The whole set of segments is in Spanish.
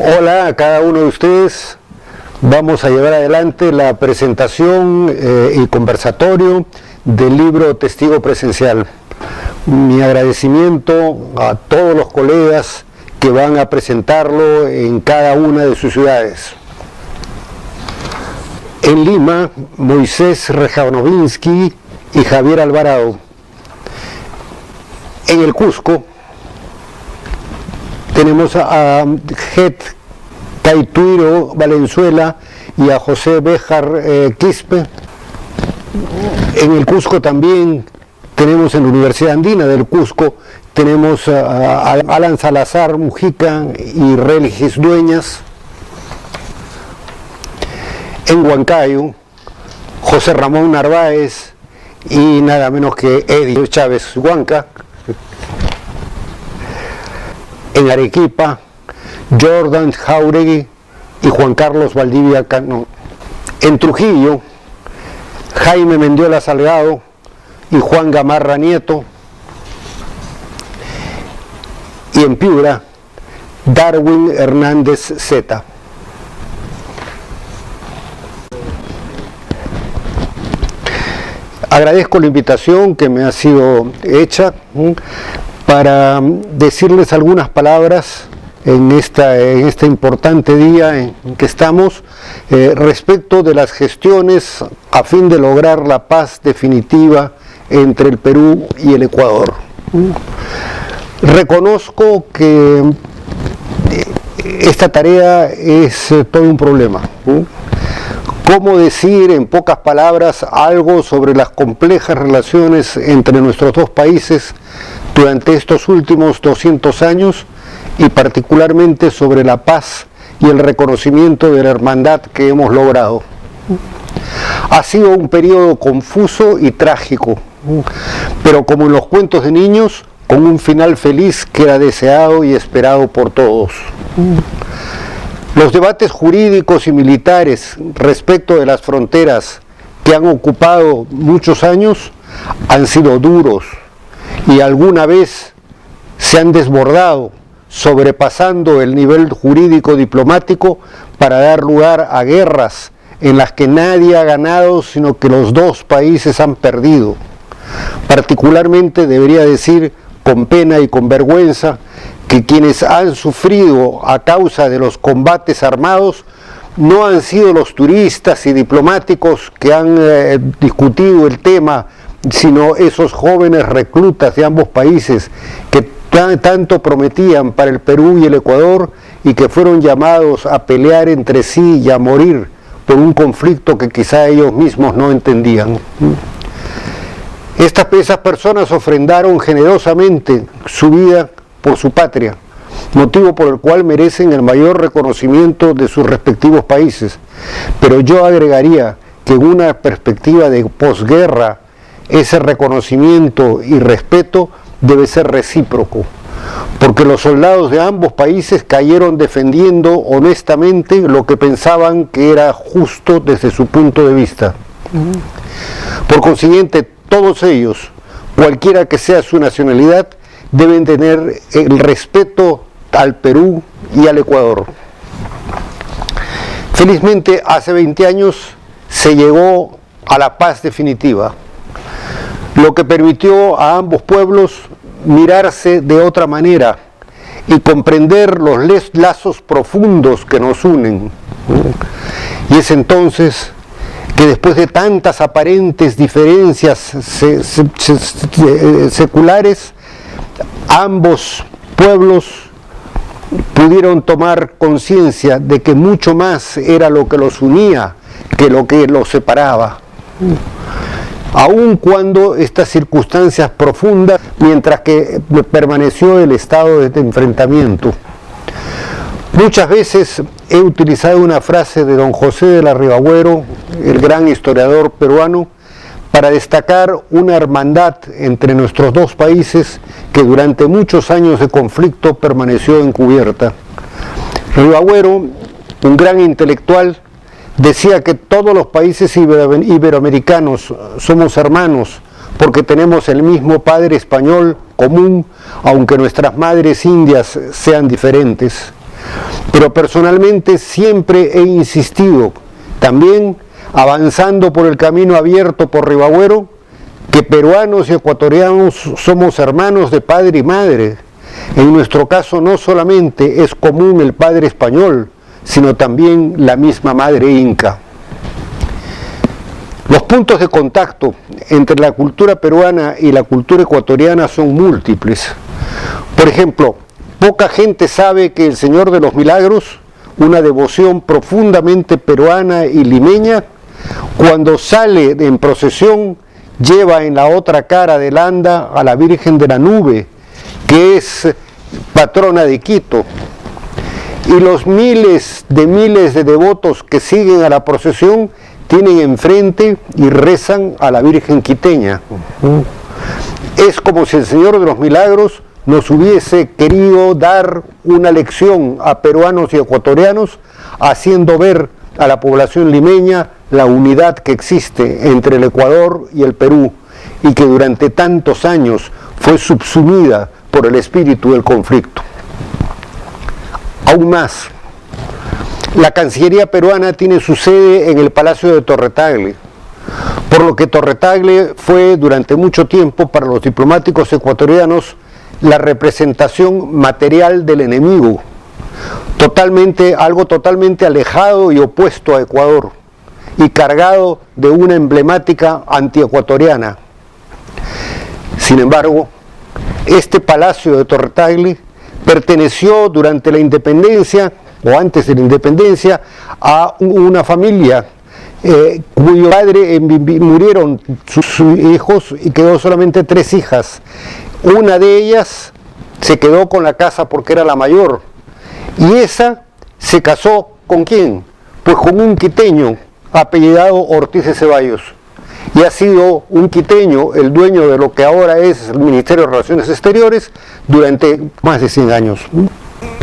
Hola a cada uno de ustedes. Vamos a llevar adelante la presentación y conversatorio del libro Testigo Presencial. Mi agradecimiento a todos los colegas que van a presentarlo en cada una de sus ciudades. En Lima, Moisés Rejanovinsky y Javier Alvarado. En el Cusco, tenemos a Het Caituiro Valenzuela y a José Béjar Quispe. En el Cusco también tenemos en la Universidad Andina del Cusco, tenemos a Alan Salazar Mujica y Religis Dueñas. En Huancayo, José Ramón Narváez y nada menos que Edio Chávez Huanca. En Arequipa, Jordan Jauregui y Juan Carlos Valdivia Cano. En Trujillo, Jaime Mendiola Salgado y Juan Gamarra Nieto. Y en Piura, Darwin Hernández Zeta. Agradezco la invitación que me ha sido hecha para decirles algunas palabras en este importante día en que estamos respecto de las gestiones a fin de lograr la paz definitiva entre el Perú y el Ecuador. Reconozco que esta tarea es todo un problema. ¿Cómo decir en pocas palabras algo sobre las complejas relaciones entre nuestros dos países durante estos últimos 200 años y particularmente sobre la paz y el reconocimiento de la hermandad que hemos logrado? Ha sido un periodo confuso y trágico, pero como en los cuentos de niños, con un final feliz que era deseado y esperado por todos. Los debates jurídicos y militares respecto de las fronteras que han ocupado muchos años han sido duros y alguna vez se han desbordado, sobrepasando el nivel jurídico diplomático para dar lugar a guerras en las que nadie ha ganado, sino que los dos países han perdido. Particularmente debería decir con pena y con vergüenza que quienes han sufrido a causa de los combates armados no han sido los turistas y diplomáticos que han discutido el tema, sino esos jóvenes reclutas de ambos países que tanto prometían para el Perú y el Ecuador y que fueron llamados a pelear entre sí y a morir por un conflicto que quizá ellos mismos no entendían. Esas personas ofrendaron generosamente su vida por su patria, motivo por el cual merecen el mayor reconocimiento de sus respectivos países. Pero yo agregaría que en una perspectiva de posguerra, ese reconocimiento y respeto debe ser recíproco, porque los soldados de ambos países cayeron defendiendo honestamente lo que pensaban que era justo desde su punto de vista. Por consiguiente, todos ellos, cualquiera que sea su nacionalidad, deben tener el respeto al Perú y al Ecuador. Felizmente, hace 20 años se llegó a la paz definitiva, lo que permitió a ambos pueblos mirarse de otra manera y comprender los lazos profundos que nos unen. Y es entonces que después de tantas aparentes diferencias seculares, ambos pueblos pudieron tomar conciencia de que mucho más era lo que los unía que lo que los separaba, aun cuando estas circunstancias profundas, mientras que permaneció el estado de enfrentamiento. Muchas veces he utilizado una frase de don José de la Ribagüero, el gran historiador peruano, para destacar una hermandad entre nuestros dos países que durante muchos años de conflicto permaneció encubierta. Ribagüero, un gran intelectual, decía que todos los países iberoamericanos somos hermanos porque tenemos el mismo padre español común, aunque nuestras madres indias sean diferentes. Pero personalmente siempre he insistido, también avanzando por el camino abierto por Ribagüero, que peruanos y ecuatorianos somos hermanos de padre y madre. En nuestro caso no solamente es común el padre español, sino también la misma madre inca. Los puntos de contacto entre la cultura peruana y la cultura ecuatoriana son múltiples. Por ejemplo, poca gente sabe que el Señor de los Milagros, una devoción profundamente peruana y limeña, cuando sale en procesión, lleva en la otra cara del anda a la Virgen de la Nube, que es patrona de Quito. Y los miles de devotos que siguen a la procesión tienen enfrente y rezan a la Virgen quiteña. Es como si el Señor de los Milagros nos hubiese querido dar una lección a peruanos y ecuatorianos, haciendo ver a la población limeña la unidad que existe entre el Ecuador y el Perú, y que durante tantos años fue subsumida por el espíritu del conflicto. Aún más, la Cancillería peruana tiene su sede en el Palacio de Torre Tagle, por lo que Torre Tagle fue durante mucho tiempo para los diplomáticos ecuatorianos la representación material del enemigo, algo totalmente alejado y opuesto a Ecuador, y cargado de una emblemática antiecuatoriana. Sin embargo, este Palacio de Torre Tagle perteneció durante la independencia, o antes de la independencia, a una familia cuyo padre murieron sus hijos y quedó solamente 3 hijas. Una de ellas se quedó con la casa porque era la mayor, y esa se casó ¿con quién? Pues con un quiteño apellidado Ortiz de Ceballos, y ha sido un quiteño el dueño de lo que ahora es el Ministerio de Relaciones Exteriores durante más de 100 años.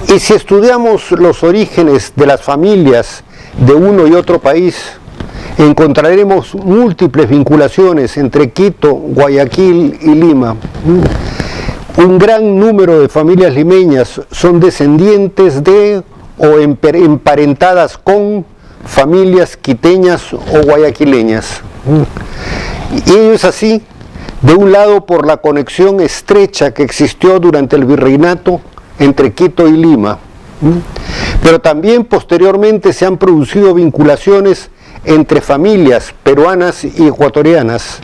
Y si estudiamos los orígenes de las familias de uno y otro país, encontraremos múltiples vinculaciones entre Quito, Guayaquil y Lima. Un gran número de familias limeñas son descendientes de o emparentadas con familias quiteñas o guayaquileñas. Y ello es así, de un lado por la conexión estrecha que existió durante el virreinato entre Quito y Lima, pero también posteriormente se han producido vinculaciones entre familias peruanas y ecuatorianas.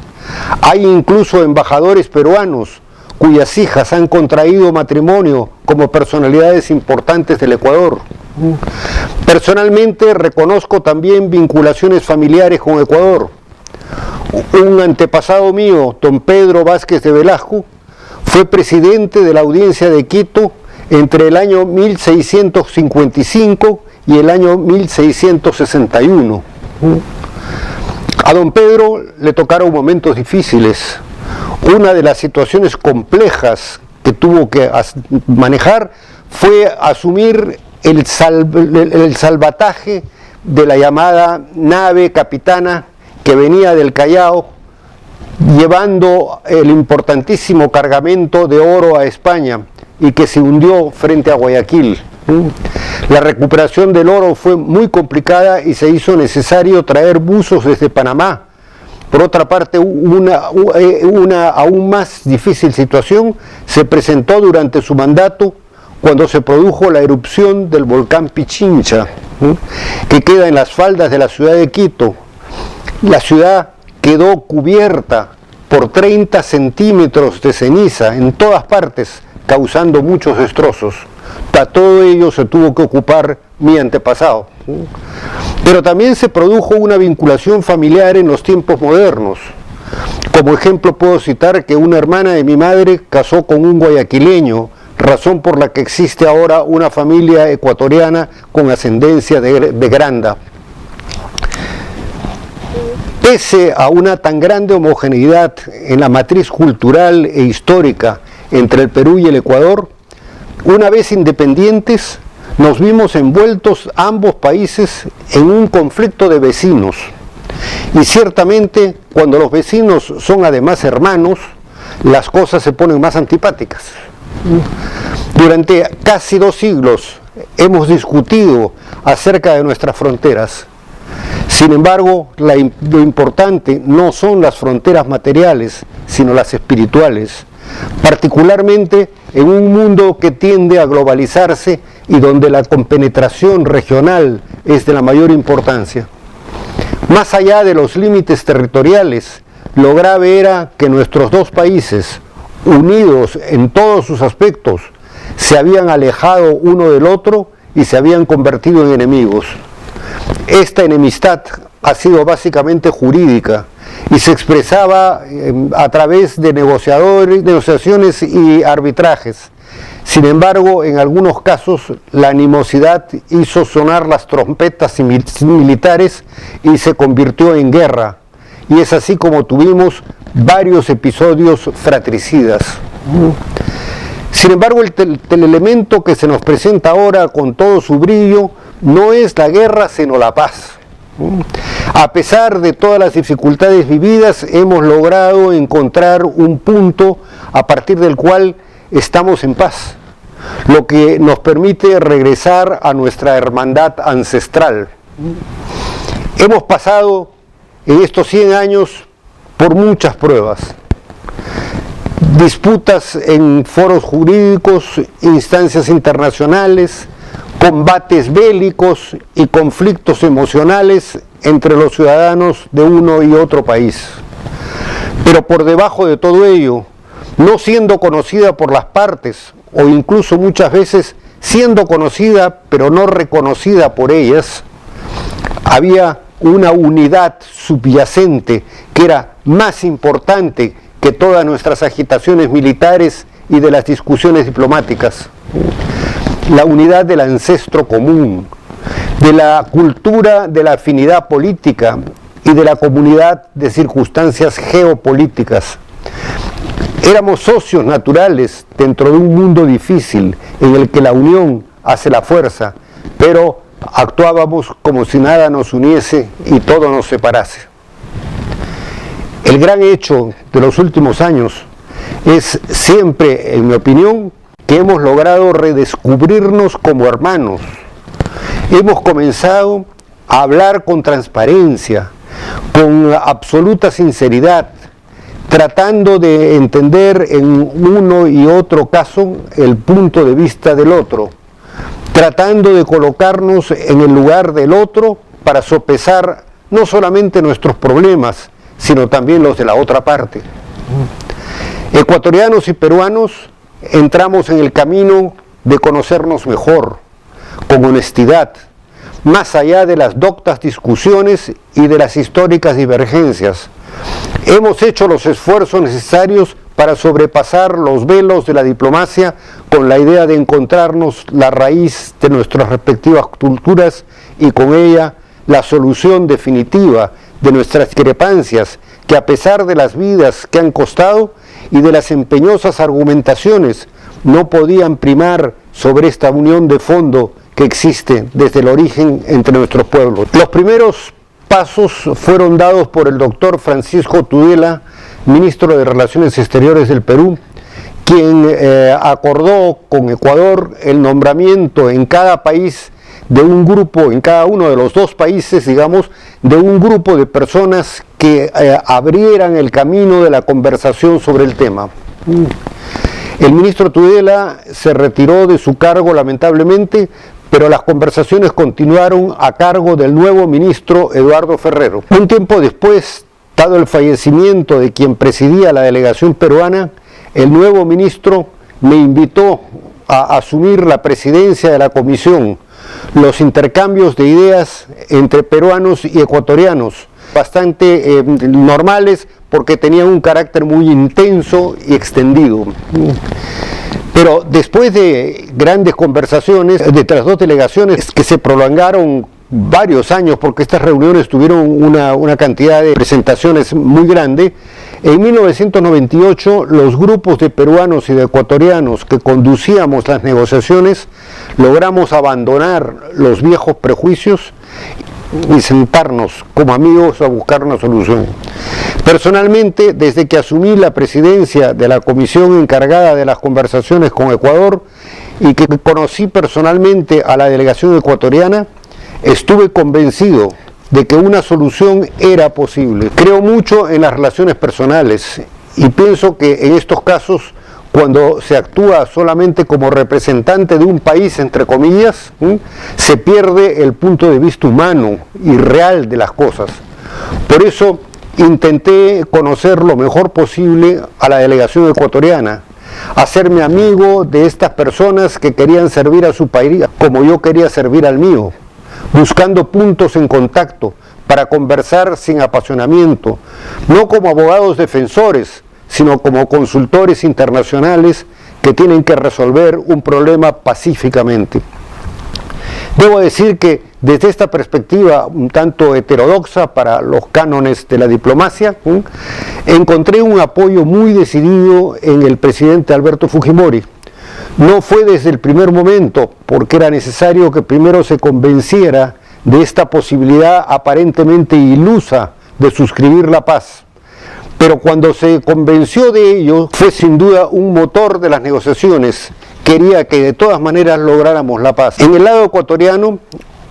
Hay incluso embajadores peruanos cuyas hijas han contraído matrimonio como personalidades importantes del Ecuador. Personalmente reconozco también vinculaciones familiares con Ecuador. Un antepasado mío, don Pedro Vázquez de Velasco, fue presidente de la Audiencia de Quito entre el año 1655 y el año 1661. A don Pedro le tocaron momentos difíciles. Una de las situaciones complejas que tuvo que manejar fue asumir el salvataje de la llamada nave capitana que venía del Callao llevando el importantísimo cargamento de oro a España y que se hundió frente a Guayaquil. La recuperación del oro fue muy complicada y se hizo necesario traer buzos desde Panamá. Por otra parte, una aún más difícil situación se presentó durante su mandato cuando se produjo la erupción del volcán Pichincha, que queda en las faldas de la ciudad de Quito. La ciudad quedó cubierta por 30 centímetros de ceniza en todas partes, causando muchos destrozos. A todo ello se tuvo que ocupar mi antepasado. Pero también se produjo una vinculación familiar en los tiempos modernos. Como ejemplo puedo citar que una hermana de mi madre casó con un guayaquileño, razón por la que existe ahora una familia ecuatoriana con ascendencia de Granda. Pese a una tan grande homogeneidad en la matriz cultural e histórica entre el Perú y el Ecuador, una vez independientes, nos vimos envueltos ambos países en un conflicto de vecinos. Y ciertamente, cuando los vecinos son además hermanos, las cosas se ponen más antipáticas. Durante casi 2 siglos, hemos discutido acerca de nuestras fronteras. Sin embargo, lo importante no son las fronteras materiales, sino las espirituales, particularmente en un mundo que tiende a globalizarse y donde la compenetración regional es de la mayor importancia. Más allá de los límites territoriales, lo grave era que nuestros dos países, unidos en todos sus aspectos, se habían alejado uno del otro y se habían convertido en enemigos. Esta enemistad ha sido básicamente jurídica y se expresaba a través de negociaciones y arbitrajes. Sin embargo, en algunos casos la animosidad hizo sonar las trompetas militares y se convirtió en guerra. Y es así como tuvimos varios episodios fratricidas. Sin embargo, el elemento que se nos presenta ahora con todo su brillo no es la guerra, sino la paz. A pesar de todas las dificultades vividas, hemos logrado encontrar un punto a partir del cual estamos en paz, lo que nos permite regresar a nuestra hermandad ancestral. Hemos pasado en estos 100 años por muchas pruebas, disputas en foros jurídicos, instancias internacionales, combates bélicos y conflictos emocionales entre los ciudadanos de uno y otro país. Pero por debajo de todo ello, no siendo conocida por las partes, o incluso muchas veces siendo conocida pero no reconocida por ellas, había una unidad subyacente que era más importante que todas nuestras agitaciones militares y de las discusiones diplomáticas. La unidad del ancestro común, de la cultura de la afinidad política y de la comunidad de circunstancias geopolíticas. Éramos socios naturales dentro de un mundo difícil en el que la unión hace la fuerza, pero actuábamos como si nada nos uniese y todo nos separase. El gran hecho de los últimos años es siempre, en mi opinión, que hemos logrado redescubrirnos como hermanos. Hemos comenzado a hablar con transparencia, con absoluta sinceridad, tratando de entender en uno y otro caso el punto de vista del otro, tratando de colocarnos en el lugar del otro para sopesar no solamente nuestros problemas, sino también los de la otra parte. Ecuatorianos y peruanos entramos en el camino de conocernos mejor, con honestidad, más allá de las doctas discusiones y de las históricas divergencias. Hemos hecho los esfuerzos necesarios para sobrepasar los velos de la diplomacia con la idea de encontrarnos la raíz de nuestras respectivas culturas y con ella la solución definitiva de nuestras discrepancias, que a pesar de las vidas que han costado y de las empeñosas argumentaciones, no podían primar sobre esta unión de fondo que existe desde el origen entre nuestros pueblos. Los primeros pasos fueron dados por el doctor Francisco Tudela, ministro de Relaciones Exteriores del Perú, quien acordó con Ecuador el nombramiento en cada país de un grupo, en cada uno de los dos países, digamos, de un grupo de personas que abrieran el camino de la conversación sobre el tema. El ministro Tudela se retiró de su cargo lamentablemente, pero las conversaciones continuaron a cargo del nuevo ministro Eduardo Ferrero. Un tiempo después, dado el fallecimiento de quien presidía la delegación peruana, el nuevo ministro me invitó a asumir la presidencia de la comisión. Los intercambios de ideas entre peruanos y ecuatorianos, bastante normales porque tenían un carácter muy intenso y extendido. Pero después de grandes conversaciones entre las dos delegaciones que se prolongaron varios años, porque estas reuniones tuvieron una cantidad de presentaciones muy grande, en 1998 los grupos de peruanos y de ecuatorianos que conducíamos las negociaciones logramos abandonar los viejos prejuicios y sentarnos como amigos a buscar una solución. Personalmente, desde que asumí la presidencia de la comisión encargada de las conversaciones con Ecuador y que conocí personalmente a la delegación ecuatoriana, estuve convencido de que una solución era posible. Creo mucho en las relaciones personales y pienso que en estos casos, cuando se actúa solamente como representante de un país, entre comillas, se pierde el punto de vista humano y real de las cosas. Por eso intenté conocer lo mejor posible a la delegación ecuatoriana, hacerme amigo de estas personas que querían servir a su país como yo quería servir al mío, buscando puntos en contacto para conversar sin apasionamiento, no como abogados defensores, sino como consultores internacionales que tienen que resolver un problema pacíficamente. Debo decir que desde esta perspectiva un tanto heterodoxa para los cánones de la diplomacia, encontré un apoyo muy decidido en el presidente Alberto Fujimori. No fue desde el primer momento, porque era necesario que primero se convenciera de esta posibilidad aparentemente ilusa de suscribir la paz. Pero cuando se convenció de ello, fue sin duda un motor de las negociaciones. Quería que de todas maneras lográramos la paz. En el lado ecuatoriano,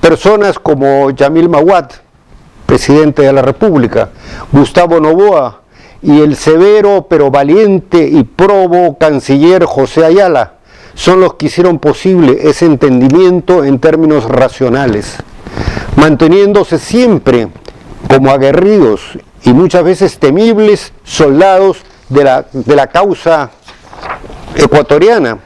personas como Yamil Maguad, presidente de la República, Gustavo Noboa y el severo pero valiente y probo canciller José Ayala, son los que hicieron posible ese entendimiento en términos racionales, manteniéndose siempre como aguerridos y muchas veces temibles soldados de la causa ecuatoriana.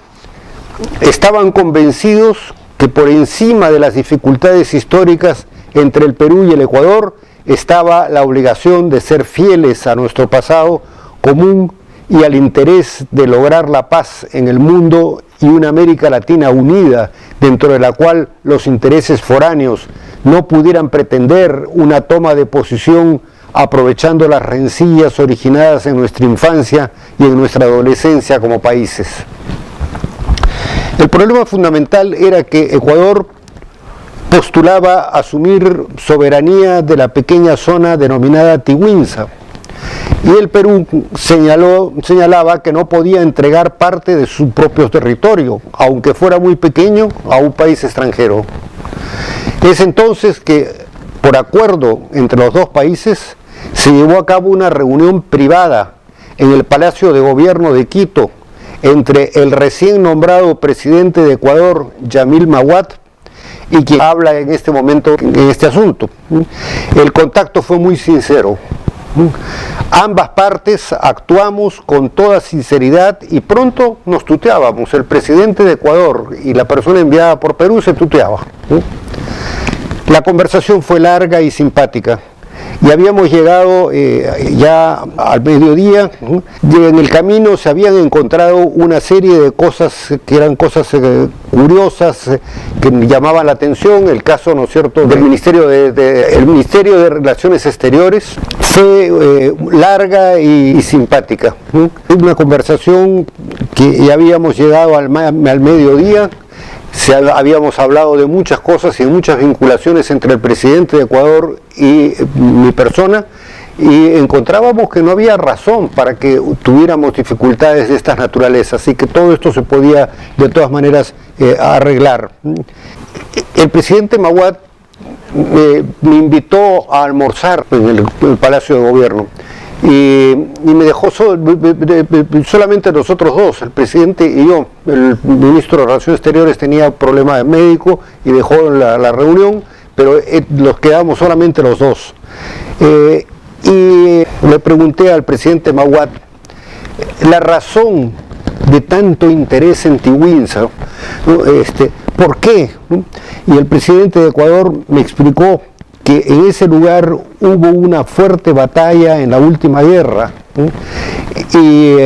Estaban convencidos que por encima de las dificultades históricas entre el Perú y el Ecuador estaba la obligación de ser fieles a nuestro pasado común y al interés de lograr la paz en el mundo y una América Latina unida, dentro de la cual los intereses foráneos no pudieran pretender una toma de posición aprovechando las rencillas originadas en nuestra infancia y en nuestra adolescencia como países. El problema fundamental era que Ecuador postulaba asumir soberanía de la pequeña zona denominada Tiwinza, y el Perú señalaba que no podía entregar parte de su propio territorio, aunque fuera muy pequeño, a un país extranjero. Es entonces que, por acuerdo entre los dos países, se llevó a cabo una reunión privada en el Palacio de Gobierno de Quito entre el recién nombrado presidente de Ecuador, Yamil Maguad, y quien habla en este momento en este asunto. El contacto fue muy sincero. Ambas partes actuamos con toda sinceridad y pronto nos tuteábamos. El presidente de Ecuador y la persona enviada por Perú se tuteaba. La conversación fue larga y simpática. Y habíamos llegado ya al mediodía, y en el camino se habían encontrado una serie de cosas que eran cosas curiosas, que llamaban la atención. El caso, ¿no es cierto?, del Ministerio de Relaciones Exteriores fue larga y simpática. Una conversación que ya habíamos llegado al mediodía. Habíamos hablado de muchas cosas y muchas vinculaciones entre el presidente de Ecuador y mi persona, y encontrábamos que no había razón para que tuviéramos dificultades de estas naturalezas, así que todo esto se podía de todas maneras arreglar. El presidente Maguad me invitó a almorzar en el Palacio de Gobierno. Y me dejó solamente nosotros dos, el presidente y yo. El ministro de Relaciones Exteriores tenía problema médico y dejó la reunión, pero nos quedamos solamente los dos. Y le pregunté al presidente Maguad la razón de tanto interés en Tiwinza, ¿no? ¿Por qué? Y el presidente de Ecuador me explicó que en ese lugar hubo una fuerte batalla en la última guerra, y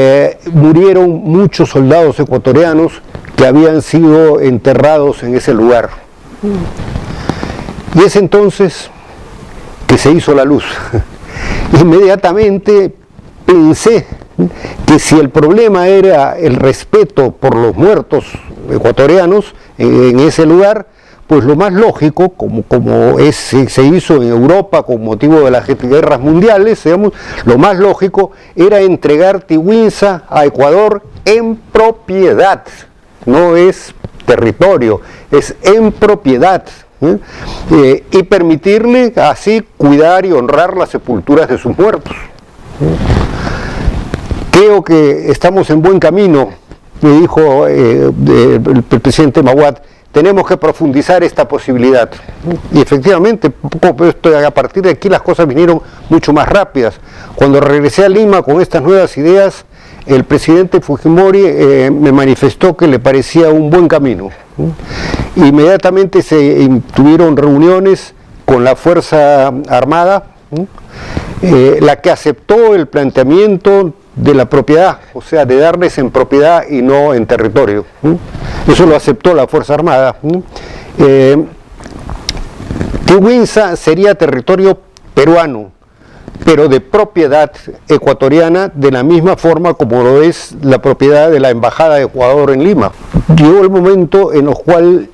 murieron muchos soldados ecuatorianos que habían sido enterrados en ese lugar. Y es entonces que se hizo la luz. Inmediatamente pensé que si el problema era el respeto por los muertos ecuatorianos en ese lugar, pues lo más lógico, se hizo en Europa con motivo de las guerras mundiales, digamos, lo más lógico era entregar Tiwinsa a Ecuador en propiedad, no es territorio, es en propiedad, y permitirle así cuidar y honrar las sepulturas de sus muertos. Creo que estamos en buen camino, me dijo el presidente Mahuad. Tenemos que profundizar esta posibilidad. Y efectivamente, a partir de aquí las cosas vinieron mucho más rápidas. Cuando regresé a Lima con estas nuevas ideas, el presidente Fujimori me manifestó que le parecía un buen camino. Inmediatamente se tuvieron reuniones con la Fuerza Armada, la que aceptó el planteamiento de la propiedad, o sea, de darles en propiedad y no en territorio. Eso lo aceptó la Fuerza Armada. Tiwinsa sería territorio peruano, pero de propiedad ecuatoriana, de la misma forma como lo es la propiedad de la Embajada de Ecuador en Lima. Llegó el momento en el cual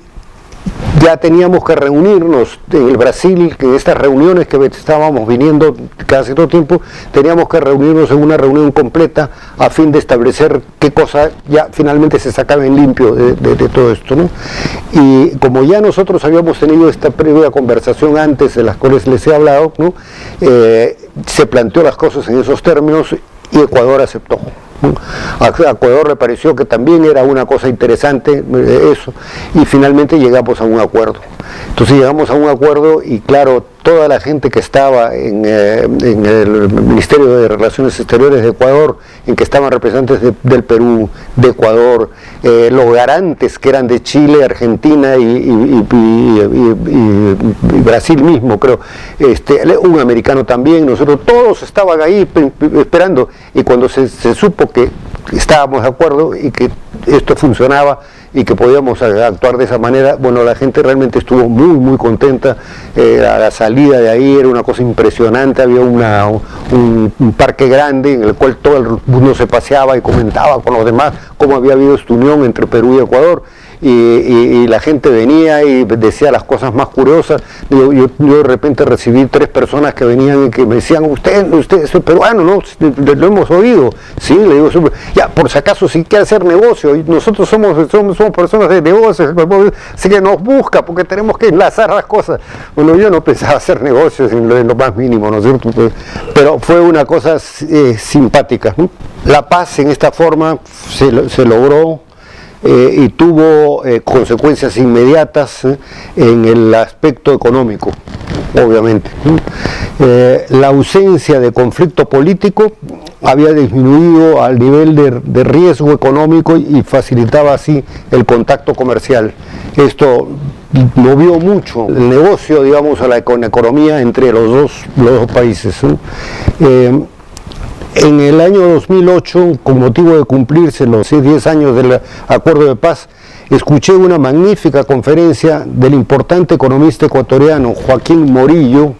ya teníamos que reunirnos en el Brasil, que en estas reuniones que estábamos viniendo cada cierto tiempo, teníamos que reunirnos en una reunión completa a fin de establecer qué cosa ya finalmente se sacaba en limpio de todo esto, ¿no? Y como ya nosotros habíamos tenido esta previa conversación antes de las cuales les he hablado, ¿no? Se planteó las cosas en esos términos y Ecuador aceptó. A Ecuador le pareció que también era una cosa interesante eso, y finalmente llegamos a un acuerdo. Entonces llegamos a un acuerdo y claro, toda la gente que estaba en el Ministerio de Relaciones Exteriores de Ecuador, en que estaban representantes del Perú, de Ecuador, los garantes que eran de Chile, Argentina y Brasil mismo, creo, un americano también, nosotros todos estaban ahí esperando, y cuando se supo que estábamos de acuerdo y que esto funcionaba y que podíamos actuar de esa manera, bueno, la gente realmente estuvo muy contenta. A la salida de ahí era una cosa impresionante, había un parque grande en el cual todo el mundo se paseaba y comentaba con los demás cómo había habido esta unión entre Perú y Ecuador. Y la gente venía y decía las cosas más curiosas. Yo de repente recibí 3 personas que venían y que me decían, usted es peruano, ¿no? Lo hemos oído. Sí, le digo, ya, por si acaso si quiere hacer negocio, y nosotros somos personas de negocios, así que nos busca porque tenemos que enlazar las cosas. Bueno, yo no pensaba hacer negocios en lo más mínimo, ¿no es cierto? Pero fue una cosa simpática, ¿no? La paz en esta forma se logró. Y tuvo consecuencias inmediatas en el aspecto económico, obviamente. La ausencia de conflicto político había disminuido al nivel de riesgo económico y facilitaba así el contacto comercial. Esto movió mucho el negocio, digamos, a la economía entre los dos países. En el año 2008, con motivo de cumplirse los 10 años del Acuerdo de Paz, escuché una magnífica conferencia del importante economista ecuatoriano Joaquín Morillo,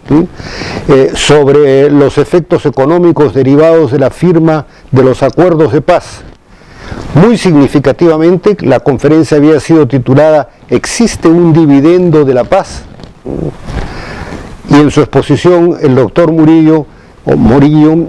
sobre los efectos económicos derivados de la firma de los acuerdos de paz. Muy significativamente, la conferencia había sido titulada ¿Existe un dividendo de la paz? Y en su exposición el doctor Morillo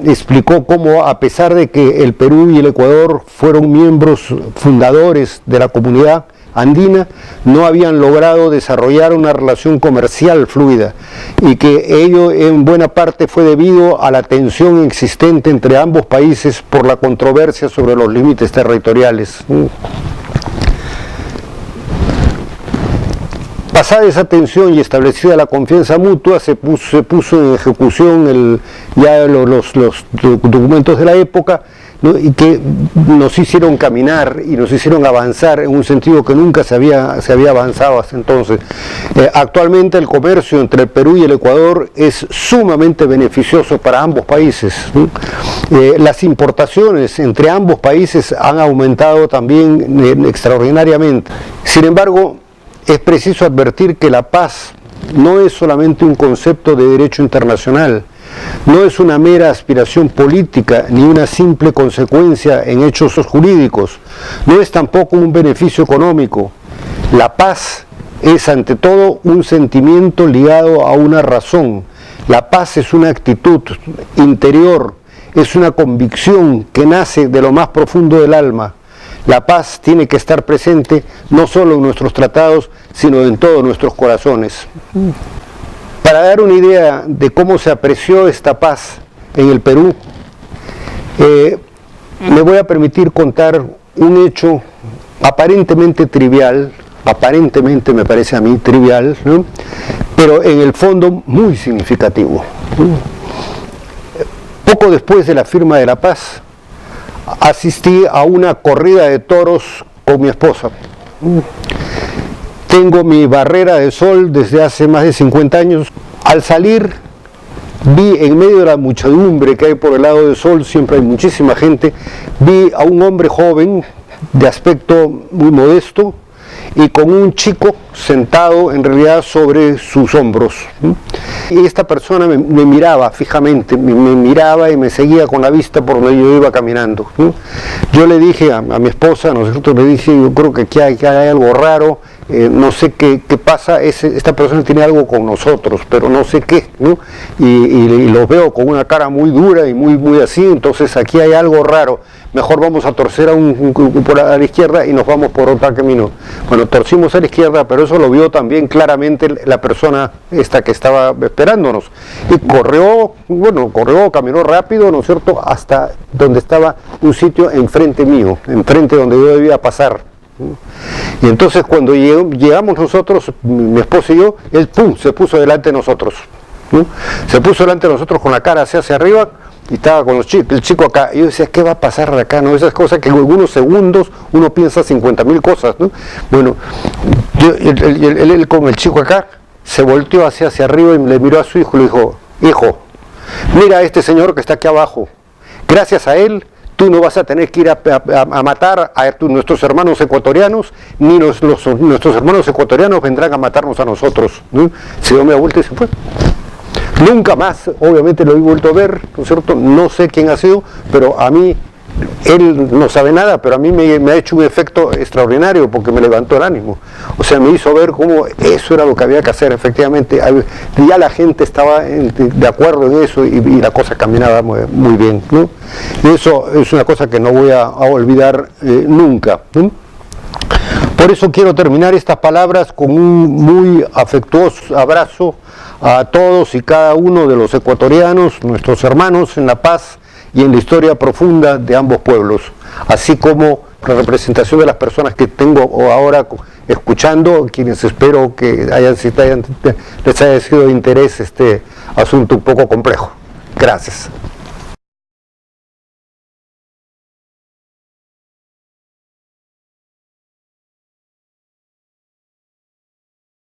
explicó cómo, a pesar de que el Perú y el Ecuador fueron miembros fundadores de la comunidad andina, no habían logrado desarrollar una relación comercial fluida, y que ello en buena parte fue debido a la tensión existente entre ambos países por la controversia sobre los límites territoriales. Pasada esa tensión y establecida la confianza mutua, se puso en ejecución los documentos de la época, ¿no? Y que nos hicieron caminar y nos hicieron avanzar en un sentido que nunca se había avanzado hasta entonces. Actualmente el comercio entre el Perú y el Ecuador es sumamente beneficioso para ambos países, ¿sí? Las importaciones entre ambos países han aumentado también extraordinariamente. Sin embargo, es preciso advertir que la paz no es solamente un concepto de derecho internacional, no es una mera aspiración política ni una simple consecuencia en hechos jurídicos, no es tampoco un beneficio económico. La paz es ante todo un sentimiento ligado a una razón. La paz es una actitud interior, es una convicción que nace de lo más profundo del alma. La paz tiene que estar presente no solo en nuestros tratados, sino en todos nuestros corazones. Para dar una idea de cómo se apreció esta paz en el Perú, me voy a permitir contar un hecho aparentemente trivial, aparentemente me parece a mí trivial, ¿no? Pero en el fondo muy significativo. Poco después de la firma de la paz, asistí a una corrida de toros con mi esposa. Tengo mi barrera de sol desde hace más de 50 años. Al salir, vi en medio de la muchedumbre que hay por el lado del sol, siempre hay muchísima gente, vi a un hombre joven, de aspecto muy modesto, y con un chico sentado en realidad sobre sus hombros. Y esta persona me miraba fijamente, me miraba y me seguía con la vista por donde yo iba caminando. Yo le dije a mi esposa, nosotros le dije, yo creo que aquí hay algo raro, no sé qué pasa, esta persona tiene algo con nosotros, pero no sé qué, ¿no? Y los veo con una cara muy dura y muy así, entonces aquí hay algo raro. Mejor vamos a torcer por a la izquierda y nos vamos por otro camino. Bueno, torcimos a la izquierda, pero eso lo vio también claramente la persona esta que estaba esperándonos. Y corrió, caminó rápido, ¿no es cierto?, hasta donde estaba un sitio enfrente mío, enfrente donde yo debía pasar. Y entonces cuando llegamos nosotros, mi esposa y yo, él se puso delante de nosotros. Se puso delante de nosotros con la cara hacia arriba, y estaba con el chico acá, y yo decía, ¿qué va a pasar de acá? ¿No? Esas cosas que en algunos segundos uno piensa 50.000 cosas, ¿no? Bueno, él con el chico acá, se volteó hacia arriba y le miró a su hijo y le dijo, hijo, mira a este señor que está aquí abajo, gracias a él, tú no vas a tener que ir a matar a nuestros hermanos ecuatorianos, ni nuestros hermanos ecuatorianos vendrán a matarnos a nosotros, ¿no? Se dio media vuelta y se fue. Nunca más, obviamente lo he vuelto a ver, ¿no es cierto? No sé quién ha sido, pero a mí, él no sabe nada, pero a mí me ha hecho un efecto extraordinario porque me levantó el ánimo. O sea, me hizo ver cómo eso era lo que había que hacer, efectivamente. Ya la gente estaba de acuerdo en eso y la cosa caminaba muy bien, ¿no? Y eso es una cosa que no voy a olvidar nunca, ¿no? Por eso quiero terminar estas palabras con un muy afectuoso abrazo a todos y cada uno de los ecuatorianos, nuestros hermanos en la paz y en la historia profunda de ambos pueblos, así como la representación de las personas que tengo ahora escuchando, quienes espero que les haya sido de interés este asunto un poco complejo. Gracias.